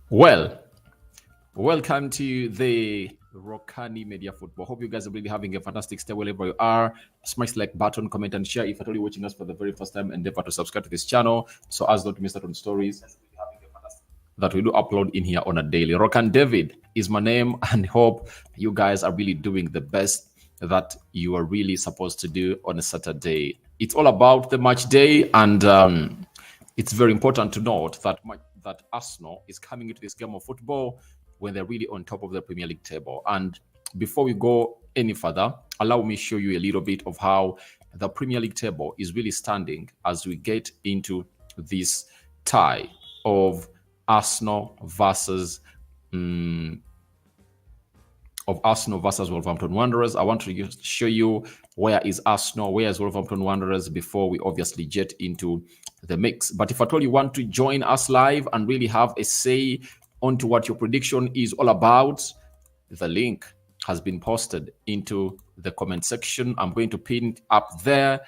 Well, welcome to the Rokani Media Football. Hope you guys are really having a fantastic stay wherever you are. Smash like button, comment, and share. If you're only watching us for the very first time, endeavor to subscribe to this channel so as not to miss out on stories that we do upload in here on a daily. Rokan David is my name, and hope you guys are really doing the best that you are really supposed to do on a Saturday. It's all about the match day, and it's very important to note that Arsenal is coming into this game of football when they're really on top of the Premier League table. And before we go any further, allow me show you a little bit of how the Premier League table is really standing as we get into this tie of Arsenal versus Wolverhampton Wanderers. I want to show you where is Arsenal, where is Wolverhampton Wanderers before we obviously get into the mix. But if at all you want to join us live and really have a say onto what your prediction is all about, the link has been posted into the comment section. I'm going to pin it up there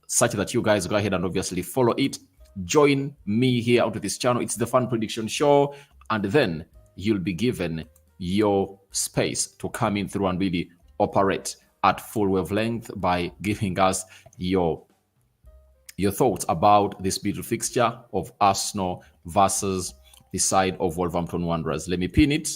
such that you guys go ahead and obviously follow it. Join me here onto this channel. It's the Fun Prediction Show, and then you'll be given your space to come in through and really operate at full wavelength by giving us your thoughts about this beautiful fixture of Arsenal versus the side of Wolverhampton Wanderers. Let me pin it.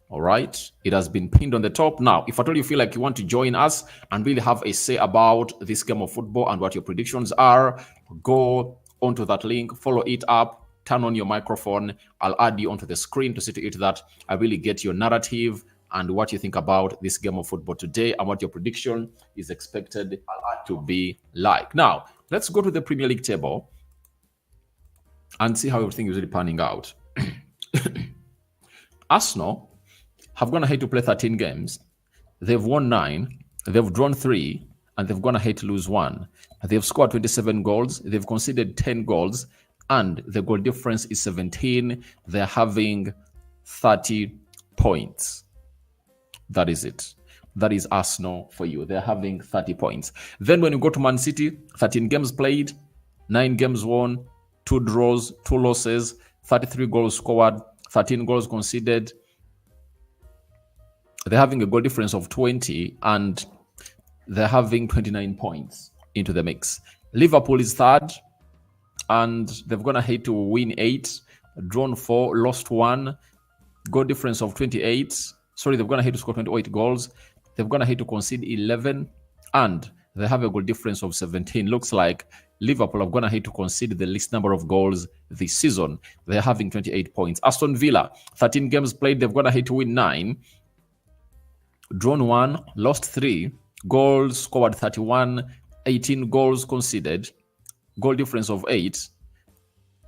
All right, it has been pinned on the top. Now, if at all you feel like you want to join us and really have a say about this game of football and what your predictions are, go onto that link, follow it up, turn on your microphone. I'll add you onto the screen to see to it that I really get your narrative and what you think about this game of football today and what your prediction is expected to be like. Now, let's go to the Premier League table and see how everything is really panning out. Arsenal have gone ahead to play 13 games. They've won 9, they've drawn 3, and they've gone ahead to lose 1. They've scored 27 goals, they've conceded 10 goals, and the goal difference is 17. They're having 30 points. That is it. That is Arsenal for you. They're having 30 points. Then when you go to Man City, 13 games played, 9 games won, 2 draws, 2 losses, 33 goals scored, 13 goals conceded. They're having a goal difference of 20, and they're having 29 points into the mix. Liverpool is third, and they've gone ahead to win 8, drawn 4, lost 1, goal difference of 28. Sorry, they've gone ahead to score 28 goals. They've gone ahead to concede 11, and they have a goal difference of 17. Looks like Liverpool have gone ahead to concede the least number of goals this season. They're having 28 points. Aston Villa, 13 games played, they've gone ahead to win 9, drawn 1, lost 3, goals scored 31, 18 goals conceded, goal difference of 8,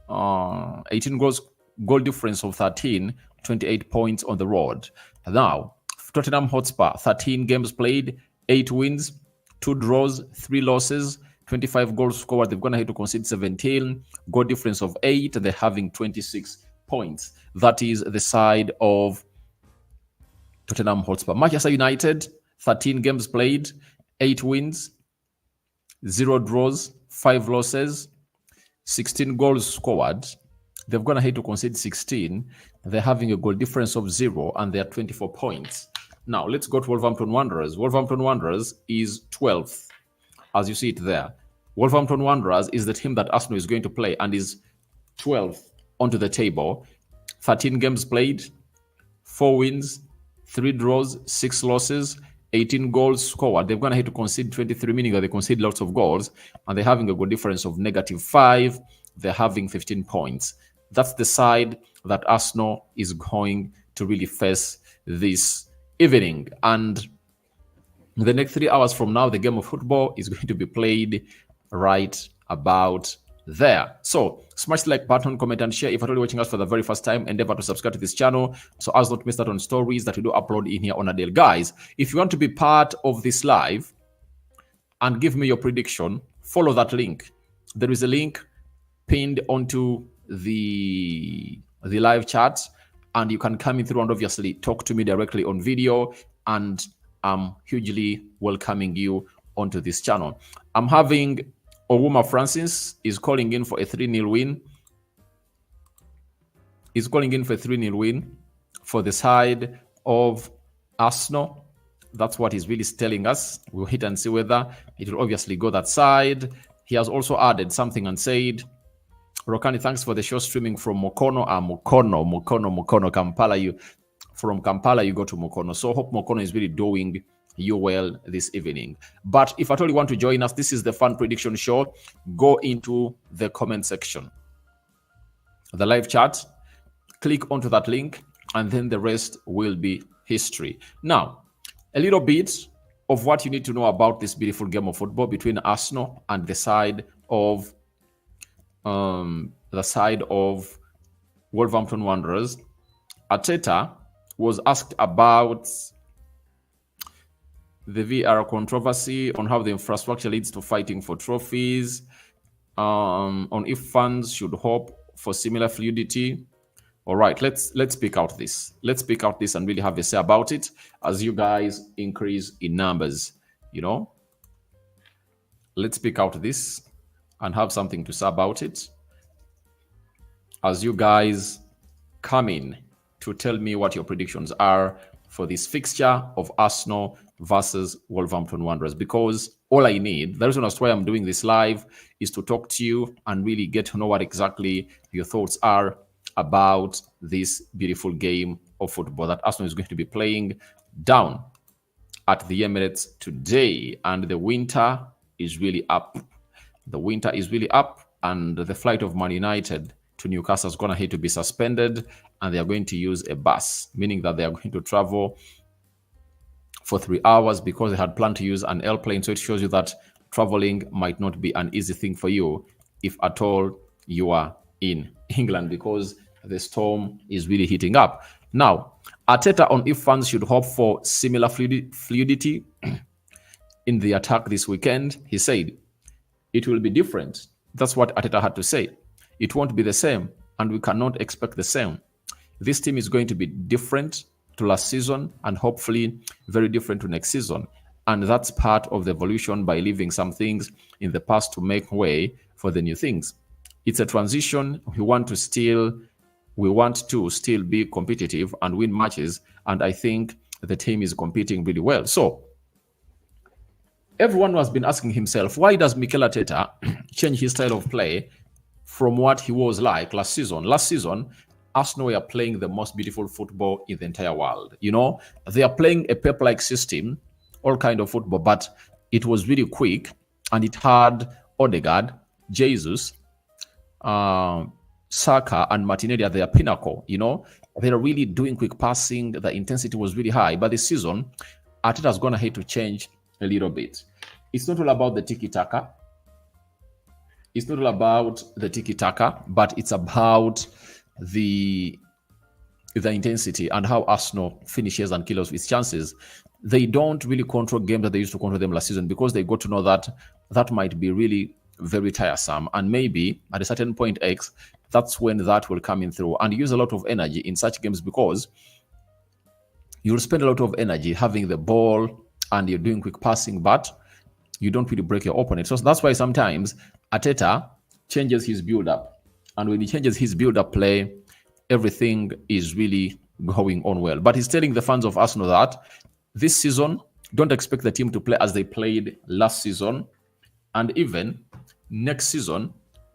18 goals, goal difference of 13, 28 points on the road. Now, Tottenham Hotspur, 13 games played, 8 wins, 2 draws, 3 losses, 25 goals scored. They've gone ahead to concede 17, goal difference of 8, and they're having 26 points. That is the side of Tottenham Hotspur. Manchester United, 13 games played, 8 wins, 0 draws, 5 losses, 16 goals scored. They've gone ahead to concede 16. They're having a goal difference of 0, and they're 24 points. Now, let's go to Wolverhampton Wanderers. Wolverhampton Wanderers is 12th, as you see it there. Wolverhampton Wanderers is the team that Arsenal is going to play and is 12th onto the table. 13 games played, 4 wins, 3 draws, 6 losses, 18 goals scored. They've gone ahead to concede 23, meaning that they concede lots of goals, and they're having a goal difference of -5. They're having 15 points. That's the side that Arsenal is going to really face this evening. And the next 3 hours from now, the game of football is going to be played right about there. So smash the like button, comment, and share. If you're only watching us for the very first time, endeavor to subscribe to this channel so as not to miss out on stories that we do upload in here on a daily. Guys, if you want to be part of this live and give me your prediction, follow that link. There is a link pinned onto the live chat, and you can come in through and obviously talk to me directly on video, and I'm hugely welcoming you onto this channel. I'm having Owuma Francis is calling in for a 3-0 win. is calling in for 3-0 win for the side of Arsenal. That's what he's really telling us. We'll hit and see whether it will obviously go that side. He has also added something and said, Rokani, thanks for the show streaming from Mukono. Mukono, Kampala. From Kampala, you go to Mukono. So hope Mukono is really doing you well this evening. But if at all you want to join us, this is the Fan Prediction Show. Go into the comment section, the live chat, click onto that link, and then the rest will be history. Now, a little bit of what you need to know about this beautiful game of football between Arsenal and the side of Wolverhampton Wanderers. Arteta was asked about the VR controversy, on how the infrastructure leads to fighting for trophies, on if fans should hope for similar fluidity. All right, let's pick out this. Let's pick out this and really have a say about it as you guys increase in numbers. Let's pick out this and have something to say about it as you guys come in to tell me what your predictions are for this fixture of Arsenal versus Wolverhampton Wanderers. Because all I need, the reason as to why I'm doing this live, is to talk to you and really get to know what exactly your thoughts are about this beautiful game of football that Arsenal is going to be playing down at the Emirates today. And the winter is really up. The winter is really up, and the flight of Man United to Newcastle is going to have to be suspended, and they are going to use a bus, meaning that they are going to travel for 3 hours because they had planned to use an airplane. So it shows you that traveling might not be an easy thing for you if at all you are in England, because the storm is really heating up. Now, Arteta on if fans should hope for similar fluidity in the attack this weekend, he said, it will be different. That's what Arteta had to say. It won't be the same, and we cannot expect the same. This team is going to be different to last season and hopefully very different to next season. And that's part of the evolution, by leaving some things in the past to make way for the new things. It's a transition. We want to still be competitive and win matches. And I think the team is competing really well. So everyone has been asking himself, why does Mikel Arteta change his style of play from what he was like last season? Last season, Arsenal were playing the most beautiful football in the entire world. They are playing a Pep-like system, all kind of football, but it was really quick, and it had Odegaard, Jesus, Saka, and Martinelli at their pinnacle. They are really doing quick passing. The intensity was really high. But this season, Arteta's going to have to change a little bit. It's not all about the tiki-taka. It's not all about the tiki-taka, but it's about the intensity and how Arsenal finishes and kills with chances. They don't really control games that they used to control them last season, because they got to know that might be really very tiresome. And maybe at a certain point X, that's when that will come in through and use a lot of energy in such games, because you'll spend a lot of energy having the ball and you're doing quick passing, but you don't really break your opponent. So that's why sometimes Arteta changes his build-up. And when he changes his build-up play, everything is really going on well. But he's telling the fans of Arsenal that this season, don't expect the team to play as they played last season. And even next season,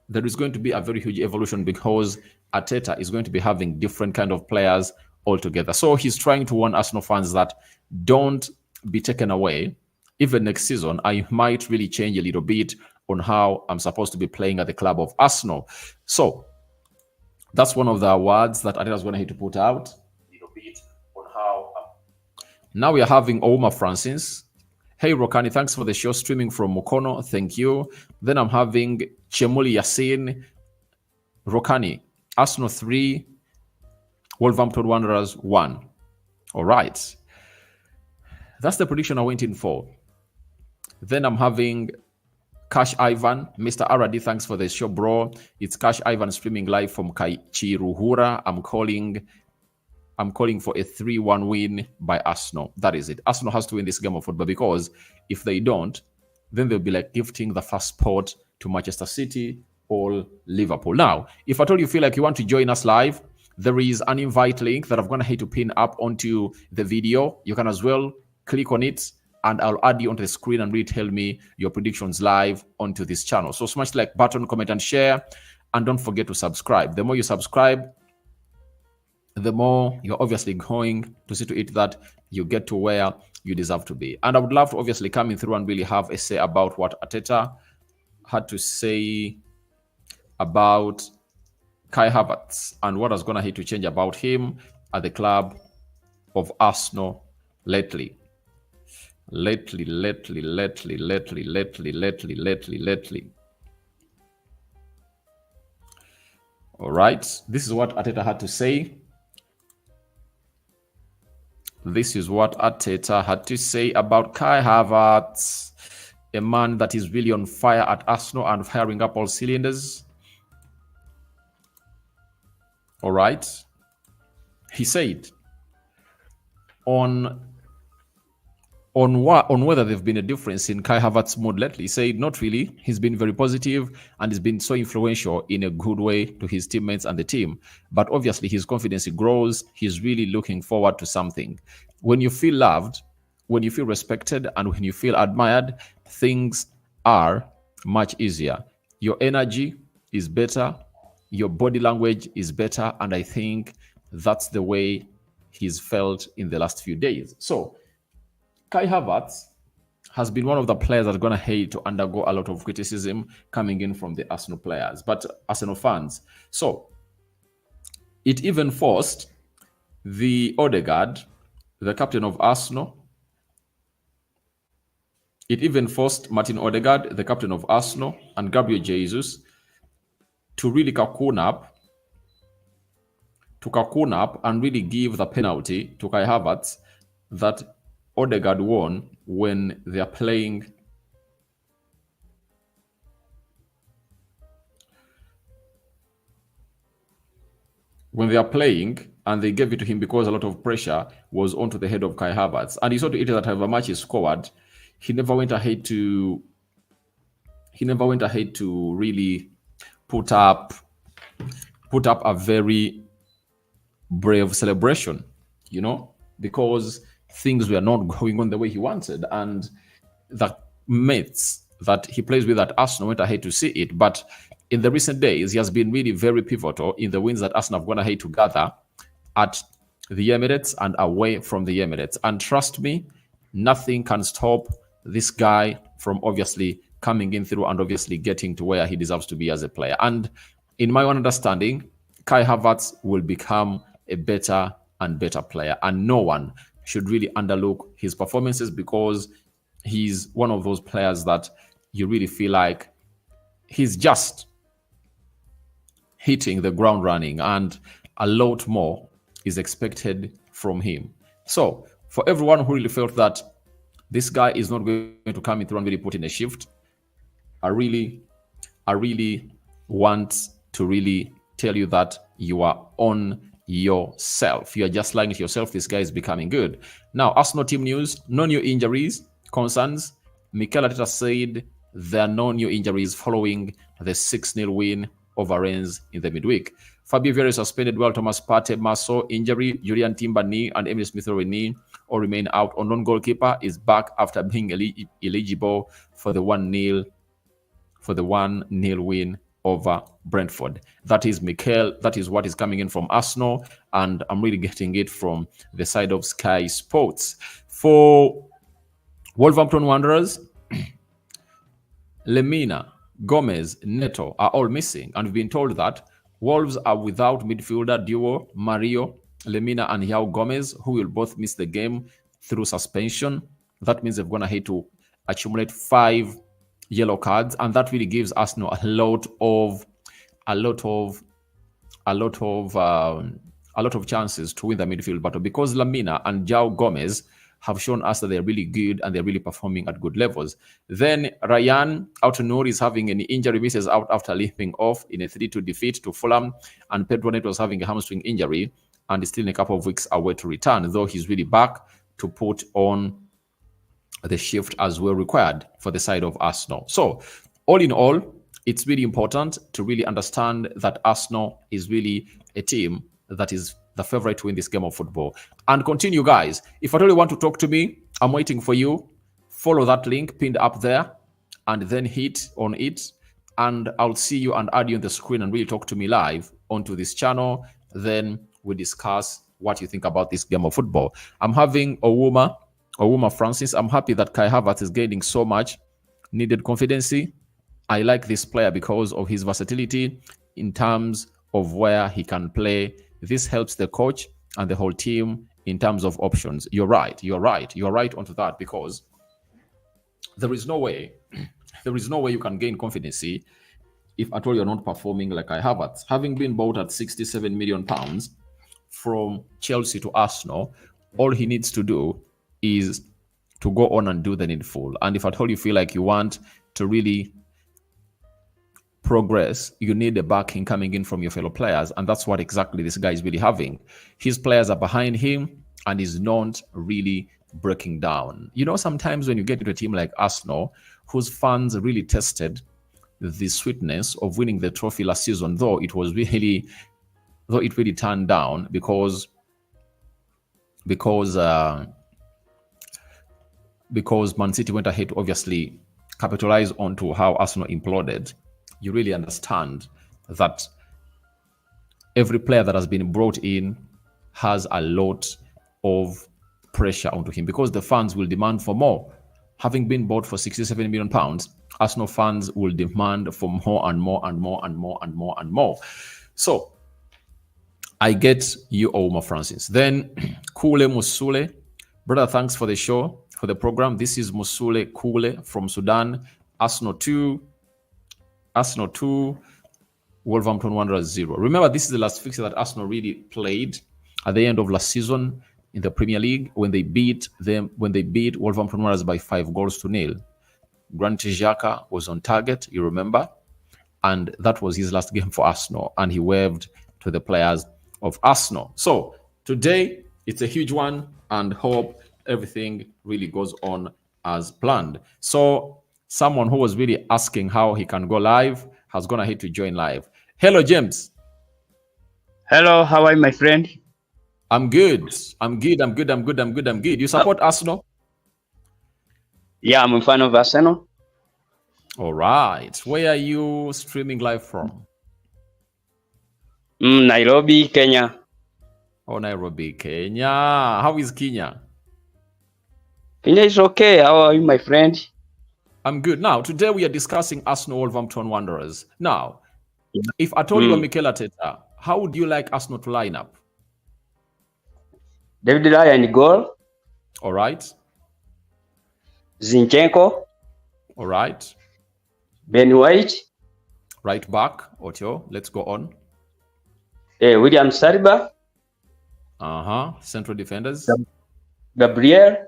there is going to be a very huge evolution, because Arteta is going to be having different kind of players altogether. So he's trying to warn Arsenal fans that don't be taken away. Even next season, I might really change a little bit on how I'm supposed to be playing at the club of Arsenal. So that's one of the words that Arteta's going to have to put out a little bit on how. Now we are having Ouma Francis. Hey, Rokani, thanks for the show streaming from Mukono. Thank you. Then I'm having Chemuli Yassin. Rokani, Arsenal 3, Wolverhampton Wanderers 1. All right. That's the prediction I went in for. Then I'm having Cash Ivan, Mr. Aradi, thanks for the show, bro. It's Cash Ivan streaming live from Kaichiruhura. I'm calling for a 3-1 win by Arsenal. That is it. Arsenal has to win this game of football, because if they don't, then they'll be like gifting the first spot to Manchester City or Liverpool. Now, if at all you feel like you want to join us live, There is an invite link that I'm going to hit to pin up onto the video. You can as well click on it, and I'll add you onto the screen and really tell me your predictions live onto this channel. So smash the like button, comment, and share. And don't forget to subscribe. The more you subscribe, the more you're obviously going to see to it that you get to where you deserve to be. And I would love to obviously come in through and really have a say about what Arteta had to say about Kai Havertz and what is going to hit to change about him at the club of Arsenal lately. Lately. All right. This is what Arteta had to say. This is what Arteta had to say about Kai Havertz, a man that is really on fire at Arsenal and firing up all cylinders. All right. He said on whether there've been a difference in Kai Havertz's mood lately. He said not really. He's been very positive and he's been so influential in a good way to his teammates and the team. But obviously his confidence grows. He's really looking forward to something. When you feel loved, when you feel respected, and when you feel admired, things are much easier. Your energy is better. Your body language is better. And I think that's the way he's felt in the last few days. So Kai Havertz has been one of the players that are going to hate to undergo a lot of criticism coming in from the Arsenal players, but Arsenal fans. So it even forced the Odegaard, the captain of Arsenal. It even forced Martin Odegaard, the captain of Arsenal, and Gabriel Jesus to really cocoon up and really give the penalty to Kai Havertz that Odegaard won when they are playing and they gave it to him because a lot of pressure was onto the head of Kai Havertz. And he saw to it that however much he scored, he never went ahead to really put up a very brave celebration, because things were not going on the way he wanted. And the mates that he plays with at Arsenal went ahead to see it. But in the recent days, he has been really very pivotal in the wins that Arsenal have gone ahead to gather at the Emirates and away from the Emirates. And trust me, nothing can stop this guy from obviously coming in through and obviously getting to where he deserves to be as a player. And in my own understanding, Kai Havertz will become a better and better player. And no one should really underlook his performances, because he's one of those players that you really feel like he's just hitting the ground running, and a lot more is expected from him. So for everyone who really felt that this guy is not going to come in through and really put in a shift, I really want to really tell you that you are on yourself. You are just lying to yourself. This guy is becoming good. Now, Arsenal team news: no new injuries concerns. Mikel Arteta said there are no new injuries following the 6-0 win over Rennes in the midweek. Fabio Vieira suspended, while Thomas Partey muscle injury, Julian Timber knee, and Emile Smith-Rowe knee all remain out. Unknown goalkeeper is back after being eligible for the 1-0 win over Brentford. That is Mikel. That is what is coming in from Arsenal, and I'm really getting it from the side of Sky Sports. For Wolverhampton Wanderers, Lemina, Gomez, Neto are all missing, and we've been told that Wolves are without midfielder duo Mario Lemina and João Gomez, who will both miss the game through suspension. That means they're going to have to accumulate 5 yellow cards, and that really gives Arsenal a lot of chances to win the midfield battle, because Lamina and João Gomez have shown us that they're really good and they're really performing at good levels. Then Ryan Autonor is having an injury, misses out after leaping off in a 3-2 defeat to Fulham, and Pedro Neto was having a hamstring injury and is still in a couple of weeks away to return, though he's really back to put on the shift as well required for the side of Arsenal. So all in all, it's really important to really understand that Arsenal is really a team that is the favorite to win this game of football. And continue, guys. If at all you want to talk to me, I'm waiting for you. Follow that link pinned up there and then hit on it. And I'll see you and add you on the screen and really talk to me live onto this channel. Then we discuss what you think about this game of football. I'm having Owuma Francis. I'm happy that Kai Havertz is gaining so much needed confidence. I like this player because of his versatility in terms of where he can play. This helps the coach and the whole team in terms of options. You're right onto that, because there is no way you can gain confidence if at all you're not performing like Kai Havertz. Having been bought at £67 million from Chelsea to Arsenal, all he needs to do is to go on and do the needful. And if at all you feel like you want to really progress, you need a backing coming in from your fellow players, and that's what exactly this guy is really having. His players are behind him and he's not really breaking down. You know, sometimes when you get into a team like Arsenal, whose fans really tested the sweetness of winning the trophy last season, though it really turned down because Man City went ahead to obviously capitalize onto how Arsenal imploded. You really understand that every player that has been brought in has a lot of pressure onto him, because the fans will demand for more. Having been bought for £67 million, Arsenal fans will demand for more and more and more and more and more and more. So I get you, Owuma Francis. Then Kule Musule, brother, thanks for the show, for the program. This is Musule Kule from Sudan. Arsenal 2, Wolverhampton Wanderers 0. Remember, this is the last fixture that Arsenal really played at the end of last season in the Premier League when they beat Wolverhampton Wanderers by 5-0. Granit Xhaka was on target, you remember, and that was his last game for Arsenal, and he waved to the players of Arsenal. So today it's a huge one, and hope everything really goes on as planned. So someone who was really asking how he can go live has gone ahead to join live. Hello, James. Hello, how are you, my friend? I'm good. You support Arsenal? Yeah, I'm a fan of Arsenal. All right. Where are you streaming live from? Nairobi, Kenya. Oh, Nairobi, Kenya. How is Kenya? Kenya is okay. How are you, my friend? I'm good. Now, today we are discussing Arsenal Wolverhampton Wanderers. Now, if I told you Mikel Arteta, how would you like Arsenal to line up? David Raya in goal. All right. Zinchenko. All right. Ben White. Right back, Otio. Let's go on. William Saliba. Central defenders. Gabriel.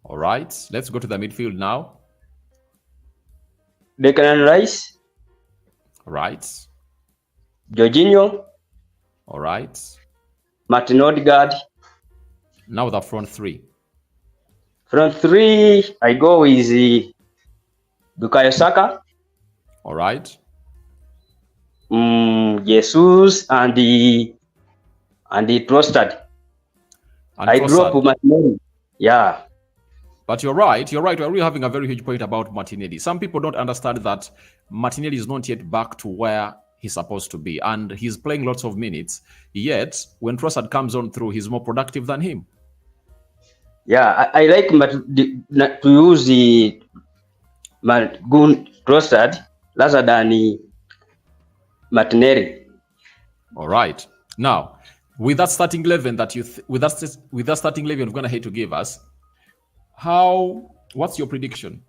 All right. Let's go to the midfield now. Declan Rice. All right. Jorginho. All right. Martin Odegaard. Now the front three. Front three, I go with Bukayo Saka. All right. Jesus and the Trossard. I drop Martinelli. Yeah. But you're right. We're really having a very huge point about Martinelli. Some people don't understand that Martinelli is not yet back to where he's supposed to be, and he's playing lots of minutes. Yet, when Trossard comes on through, he's more productive than him. Yeah, I like to use the Trossard rather than Martinelli. All right. Now, with that starting 11 that with that starting 11 you're going to hate to give us, what's your prediction?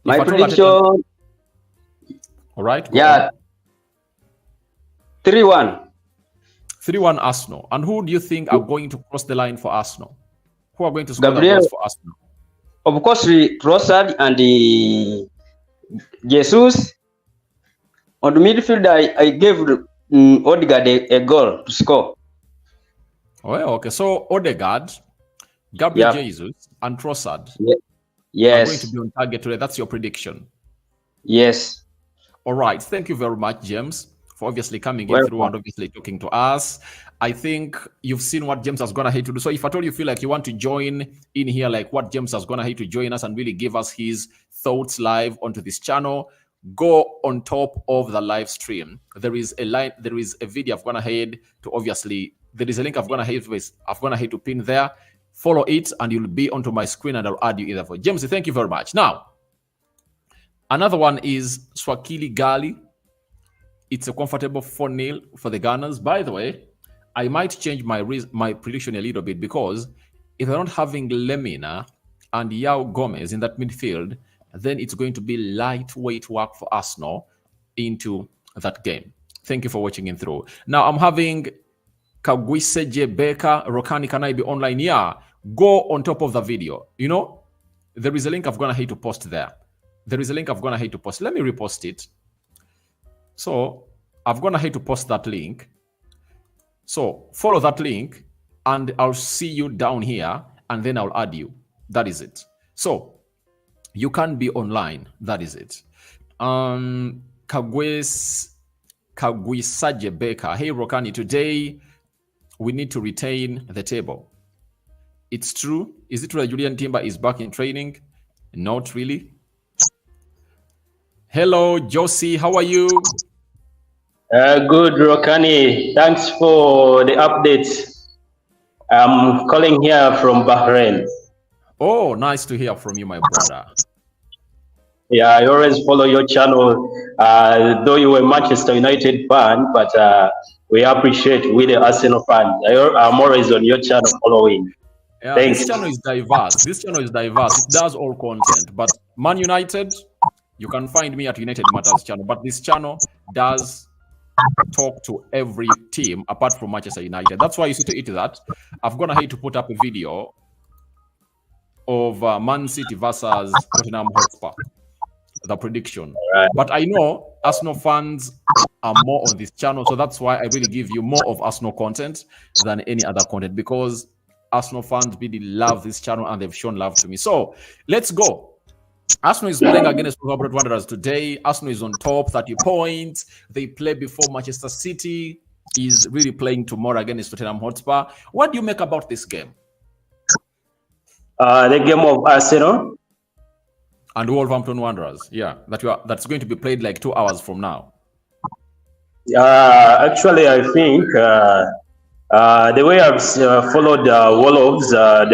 My prediction. All right. Yeah. 3-1. 3-1 Arsenal. And who do you think are going to cross the line for Arsenal? Who are going to score the goals for Arsenal? Of course, Trossard and Jesus. On the midfield, I gave Odegaard a goal to score. Oh, okay. So Odegaard, Gabriel Jesus, and Trossard yes. are going to be on target today. That's your prediction? Yes. All right. Thank you very much, James, for obviously coming in through and obviously talking to us. I think you've seen what James has gonna hate to do. So if at all you feel like you want to join in here, like what James has gonna hate to join us and really give us his thoughts live onto this channel, go on top of the live stream. There is a video I've gonna head to, obviously there is a link I've gonna head to pin there. Follow it and you'll be onto my screen and I'll add you either for James. Thank you very much. Now, another one is Swahili Gali. It's a comfortable 4-0 for the Gunners. By the way, I might change my prediction a little bit, because if they're not having Lemina and Yao Gomez in that midfield, then it's going to be lightweight work for Arsenal into that game. Thank you for watching in through. Now I'm having Kagwiseje Beka. Rokani, can I be online? Yeah. Go on top of the video. You know, there is a link I've gonna hate to post there. There is a link I've gonna hate to post. Let me repost it. So I've gonna hate to post that link. So follow that link and I'll see you down here and then I'll add you. That is it. So you can be online. That is it. Kagwisaje Beka. Hey Rokani, today we need to retain the table. It's true. Is it true that Julian Timber is back in training? Not really. Hello, Josie. How are you? Good, Rokani. Thanks for the updates. I'm calling here from Bahrain. Oh, nice to hear from you, my brother. Yeah, I always follow your channel. Though you were a Manchester United fan, but we appreciate we the Arsenal fans. I'm always on your channel following. Yeah, thanks. This channel is diverse. This channel is diverse. It does all content. But Man United, you can find me at United Matters channel. But this channel does talk to every team apart from Manchester United. That's why you see to it that I've gone ahead to put up a video of Man City versus Tottenham Hotspur, the prediction. Right. But I know Arsenal fans are more on this channel, so that's why I really give you more of Arsenal content than any other content, because Arsenal fans really love this channel and they've shown love to me. So let's go. Arsenal is playing against Wolverhampton Wanderers today. Arsenal is on top, 30 points. They play before Manchester City is really playing tomorrow against Tottenham Hotspur. What do you make about this game? The game of Arsenal and Wolverhampton Wanderers, yeah, that's going to be played like 2 hours from now. Actually, I think the way I've followed Wolves, the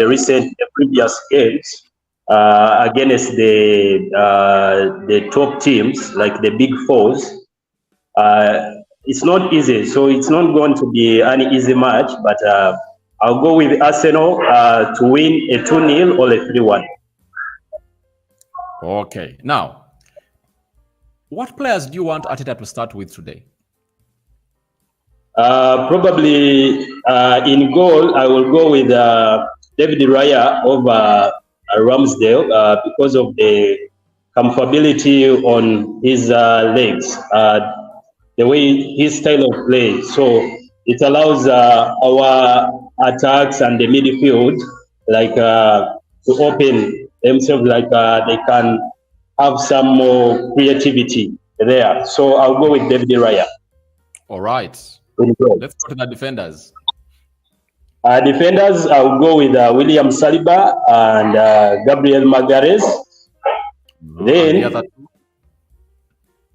previous games against the top teams, like the big fours, it's not easy. So it's not going to be an easy match, but I'll go with Arsenal to win a 2-0 or a 3-1. Okay. Now, what players do you want Arteta to start with today? Probably in goal, I will go with David Raya over Ramsdale because of the comfortability on his legs, the way his style of play. So it allows our attacks and the midfield to open themselves, they can have some more creativity there. So I'll go with David Raya. All right. Let's go to the defenders. Defenders, I'll go with William Saliba and Gabriel Magalhaes. Then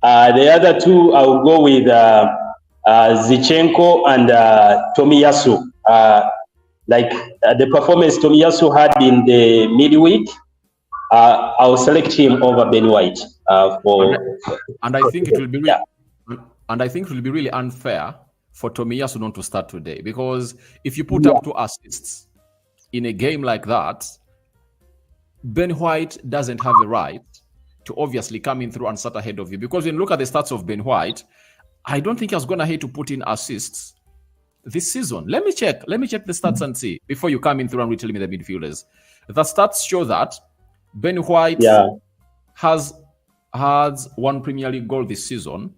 the other two, I'll go with Zinchenko and Tomiyasu. The performance Tomiyasu had in the midweek, I'll select him over Ben White. And I think it will be and I think it will be really unfair for Tomiyasu not to start today, because if you put up 2 assists in a game like that, Ben White doesn't have the right to obviously come in through and start ahead of you. Because when you look at the stats of Ben White, I don't think he was going ahead to put in assists this season. Let me check the stats and see before you come in through and retell me the midfielders. The stats show that Ben White has 1 Premier League goal this season,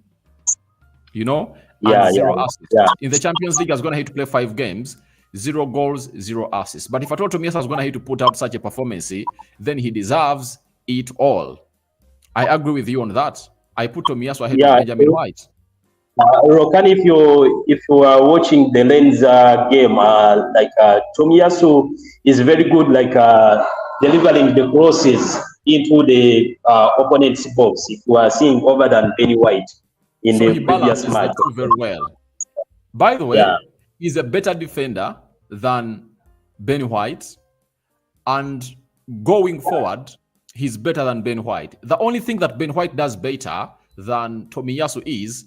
and 0 assists. In the Champions League, he's going to have to play 5 games, 0 goals, 0 assists. But if I told Tomiyasu is going to have to put up such a performance, then he deserves it all. I agree with you on that. I put Tomiyasu ahead of Benjamin White. Rokan, if you are watching the Lens game, Tomiyasu is very good, delivering the crosses into the opponent's box. If you are seeing over than Benny White in So the he previous balances match. the two very well. By the way, Yeah. he's a better defender than Ben White, and going forward, he's better than Ben White. The only thing that Ben White does better than Tomiyasu is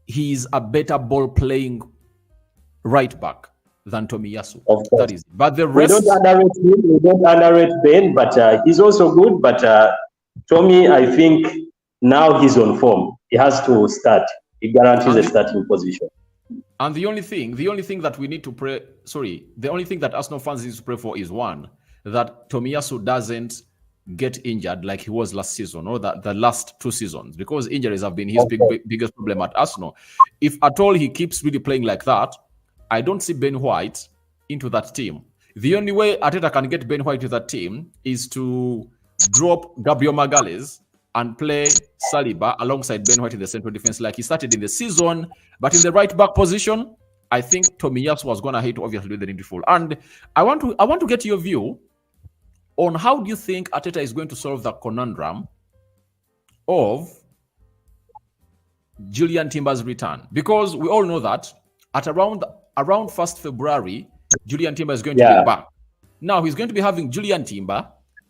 he's a better ball playing right back than Tomiyasu. Of course. That is, but the We rest. don't underrate him. We don't underrate Ben, but he's also good. But Tommy, I think now he's on form. He has to start. He guarantees a starting position. And the only thing that we need to pray, the only thing that Arsenal fans need to pray for is one, that Tomiyasu doesn't get injured like he was last season or the last 2 seasons, because injuries have been his biggest problem at Arsenal. If at all he keeps really playing like that, I don't see Ben White into that team. The only way Arteta can get Ben White to that team is to drop Gabriel Magalhaes and play Saliba alongside Ben White in the central defense like he started in the season. But in the right back position, I think Tomiyasu was going to hate to obviously do the needful. And I want to get your view on how do you think Arteta is going to solve the conundrum of Julian Timber's return? Because we all know that at around 1st February, Julian Timber is going to be back. Now he's going to be having Julian Timber,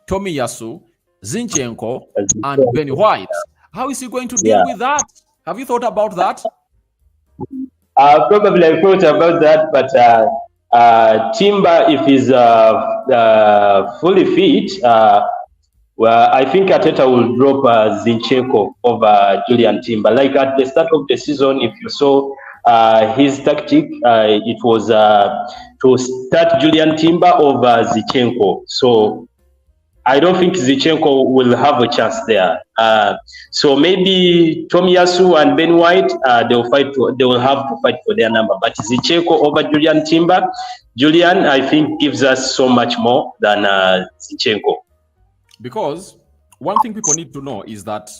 Tomiyasu, Zinchenko, and Ben White. How is he going to deal with that? Have you thought about that? Probably I thought about that, but Timber, if he's fully fit, well, I think Arteta will drop Zinchenko over Julian Timber. Like at the start of the season, if you saw his tactic, it was to start Julian Timber over Zinchenko. So I don't think Zinchenko will have a chance there. So maybe Tomiyasu and Ben White, they will have to fight for their number. But Zinchenko over Julian Timber, Julian, I think, gives us so much more than Zinchenko. Because one thing people need to know is that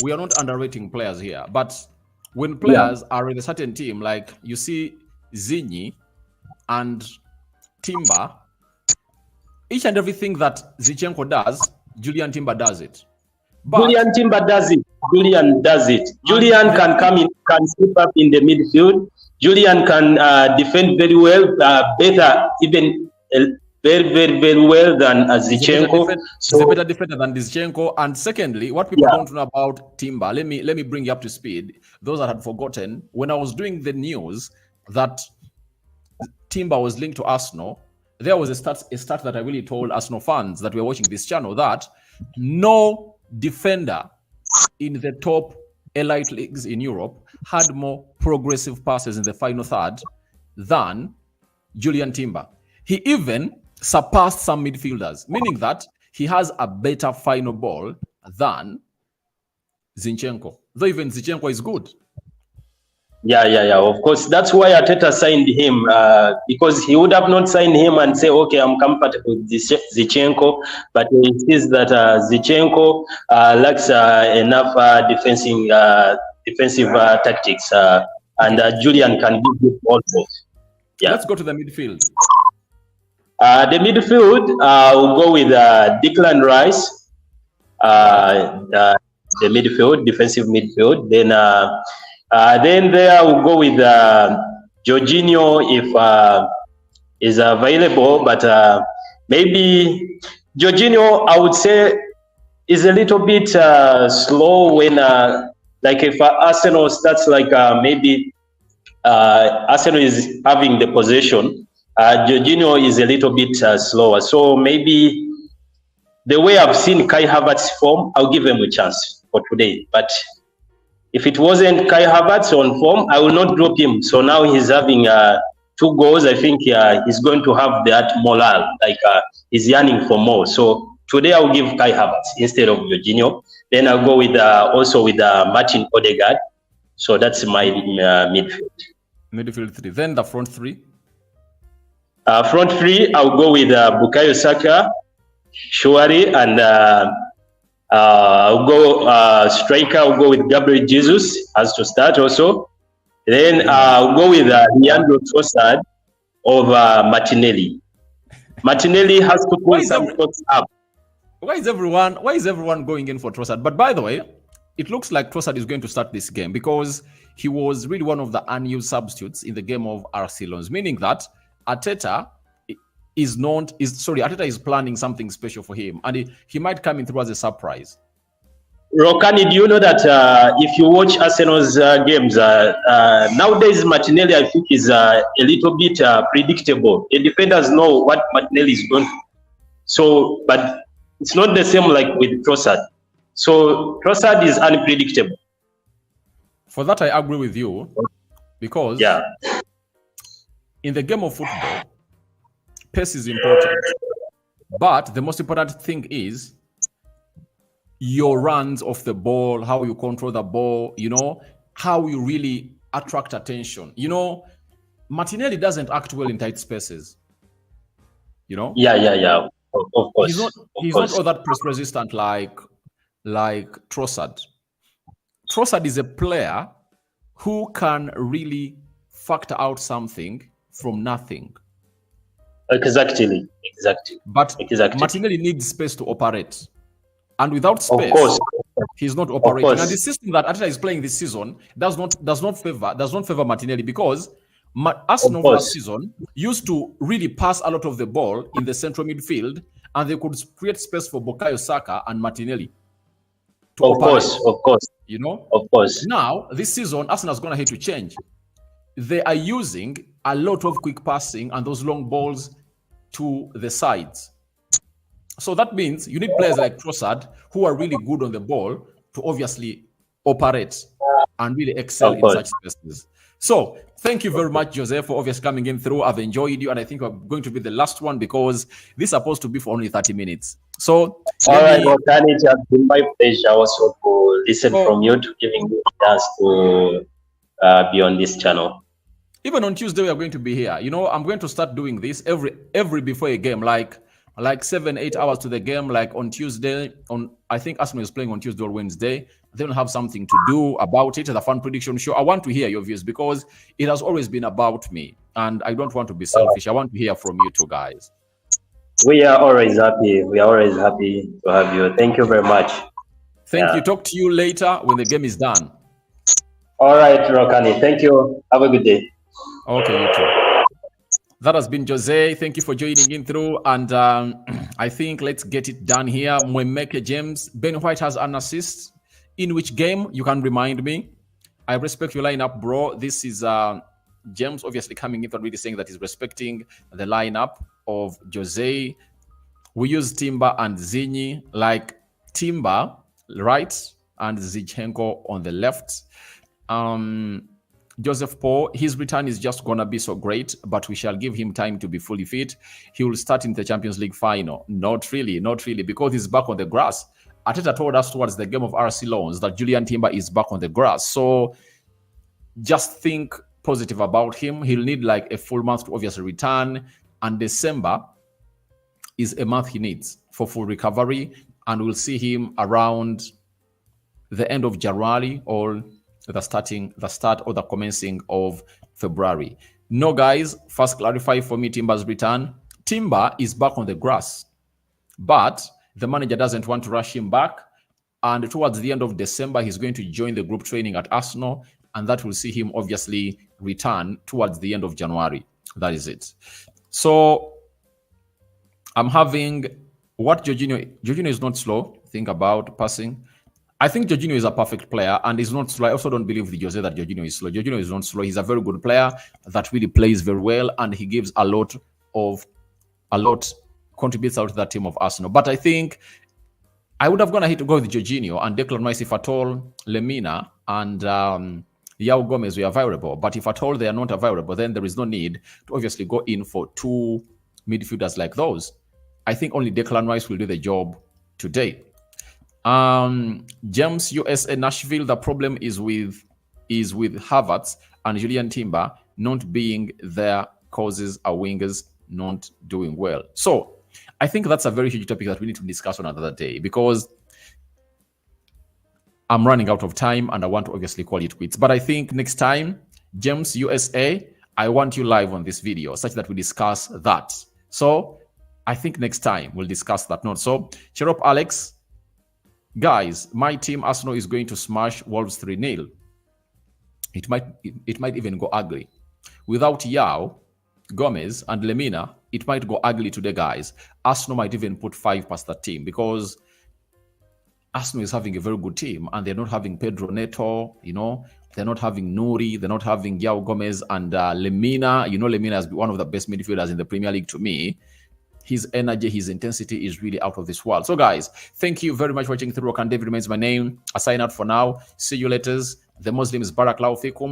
we are not underrating players here. But when players are in a certain team, like you see Zinyi and Timber, each and everything that Zinchenko does, Julian Timber does it. But Julian Timber does it. Julian does it. Julian can come in, can step up in the midfield. Julian can defend very well, better, even very, very, very well than Zinchenko. He's a better defender than Zinchenko. And secondly, what people don't know about Timber, let me bring you up to speed. Those that had forgotten, when I was doing the news that Timber was linked to Arsenal, there was a stat that I really told Arsenal fans that were watching this channel that no defender in the top elite leagues in Europe had more progressive passes in the final third than Julian Timber. He even surpassed some midfielders, meaning that he has a better final ball than Zinchenko. Though even Zinchenko is good. Yeah. Of course, that's why Arteta signed him, because he would have not signed him and say, okay, I'm comfortable with Zinchenko, but he sees that Zinchenko lacks enough defensive tactics, and Julian can give it also. Yeah. Let's go to the midfield. The midfield, we'll go with Declan Rice, the midfield, defensive midfield. Then there we'll go with Jorginho if is available, but maybe Jorginho, I would say, is a little bit slow when like if Arsenal starts maybe Arsenal is having the possession, Jorginho is a little bit slower. So maybe the way I've seen Kai Havertz form, I'll give him a chance for today. But if it wasn't Kai Havertz on form, I will not drop him. So now he's having 2 goals. I think he's going to have that morale, he's yearning for more. So today I'll give Kai Havertz instead of Jorginho. Then I'll go with also with Martin Odegaard. So that's my midfield. Midfield 3. Then the front 3. Front 3, I'll go with Bukayo Saka, Shuari, and I'll go striker. I'll go with Gabriel Jesus as to start also. Then I'll go with Leandro Trossard over Martinelli. Martinelli has to put some thoughts up. Why is everyone going in for Trossard? But by the way, it looks like Trossard is going to start this game because he was really one of the unused substitutes in the game of RC Lens, meaning that Arteta is planning something special for him, and he might come in through as a surprise. Rokani, do you know that if you watch Arsenal's games, nowadays Martinelli, I think, is a little bit predictable. The defenders know what Martinelli is going to do. So, but it's not the same like with Trossard. So Trossard is unpredictable. For that, I agree with you, because in the game of football, pace is important. But the most important thing is your runs off the ball, how you control the ball, how you really attract attention. Martinelli doesn't act well in tight spaces. Yeah. Of course. He's not all that press resistant like Trossard. Trossard is a player who can really factor out something from nothing. Exactly. But Martinelli needs space to operate. And without space, he's not operating. And the system that Arteta is playing this season does not favor Martinelli, because Arsenal last season used to really pass a lot of the ball in the central midfield, and they could create space for Bukayo Saka and Martinelli to operate. Of course. Of course. Now, this season, Arsenal's going to have to change. They are using a lot of quick passing and those long balls to the sides. So that means you need players like Trossard who are really good on the ball to obviously operate and really excel in such spaces. So thank you very much, Jose, for obviously coming in through. I've enjoyed you, and I think we're going to be the last one because this is supposed to be for only 30 minutes. So all right, well, it has been my pleasure also to listen from you, to giving me a chance to be on this channel. Even on Tuesday, we are going to be here. I'm going to start doing this every before a game, like 7-8 hours to the game, like on Tuesday. I think Arsenal is playing on Tuesday or Wednesday. They don't have something to do about it. The Fan Prediction Show. I want to hear your views because it has always been about me, and I don't want to be selfish. I want to hear from you two guys. We are always happy. We are always happy to have you. Thank you very much. Thank you. Talk to you later when the game is done. All right, Rokani. Thank you. Have a good day. Okay, you too. That has been Jose. Thank you for joining in through. And I think let's get it done here. Mwemeke James. Ben White has an assist. In which game? You can remind me. I respect your lineup, bro. This is James obviously coming in and really saying that he's respecting the lineup of Jose. We use Timber and Zinyi, like Timber right and Zinchenko on the left. Joseph Paul, his return is just going to be so great, but we shall give him time to be fully fit. He will start in the Champions League final. Not really, because he's back on the grass. Arteta told us towards the game of RC Lens that Julian Timber is back on the grass. So just think positive about him. He'll need like a full month to obviously return. And December is a month he needs for full recovery. And we'll see him around the end of January or the start or the commencing of February. No, guys, first clarify for me Timber's return. Timber is back on the grass, but the manager doesn't want to rush him back. And towards the end of December, he's going to join the group training at Arsenal, and that will see him obviously return towards the end of January. That is it. So I'm having what Jorginho is not slow. Think about passing. I think Jorginho is a perfect player and is not slow. I also don't believe with Jose that Jorginho is slow. Jorginho is not slow. He's a very good player that really plays very well, and he gives a lot contributes out to that team of Arsenal. But I think I would have gone ahead to go with Jorginho and Declan Rice if at all Lemina and Yao Gomez were available. But if at all they are not available, then there is no need to obviously go in for two midfielders like those. I think only Declan Rice will do the job today. James, USA Nashville, the problem is with Havertz and Julian Timber not being there causes our wingers not doing well. So I think that's a very huge topic that we need to discuss on another day, because I'm running out of time and I want to obviously call it quits. But I think next time, James USA, I want you live on this video such that we discuss that. So I think next time we'll discuss that note. So cheer up, Alex. Guys, my team Arsenal is going to smash Wolves 3-0. It might even go ugly. Without Yao, Gomez, and Lemina, it might go ugly today, guys. Arsenal might even put 5 past that team because Arsenal is having a very good team and they're not having Pedro Neto, you know, they're not having Nuri, they're not having Yao Gomez and Lemina. You know, Lemina has been one of the best midfielders in the Premier League to me. His energy, his intensity is really out of this world. So, guys, thank you very much for watching through. And David remains my name. I sign out for now. See you later. The Muslims, Barakallahu Fikum.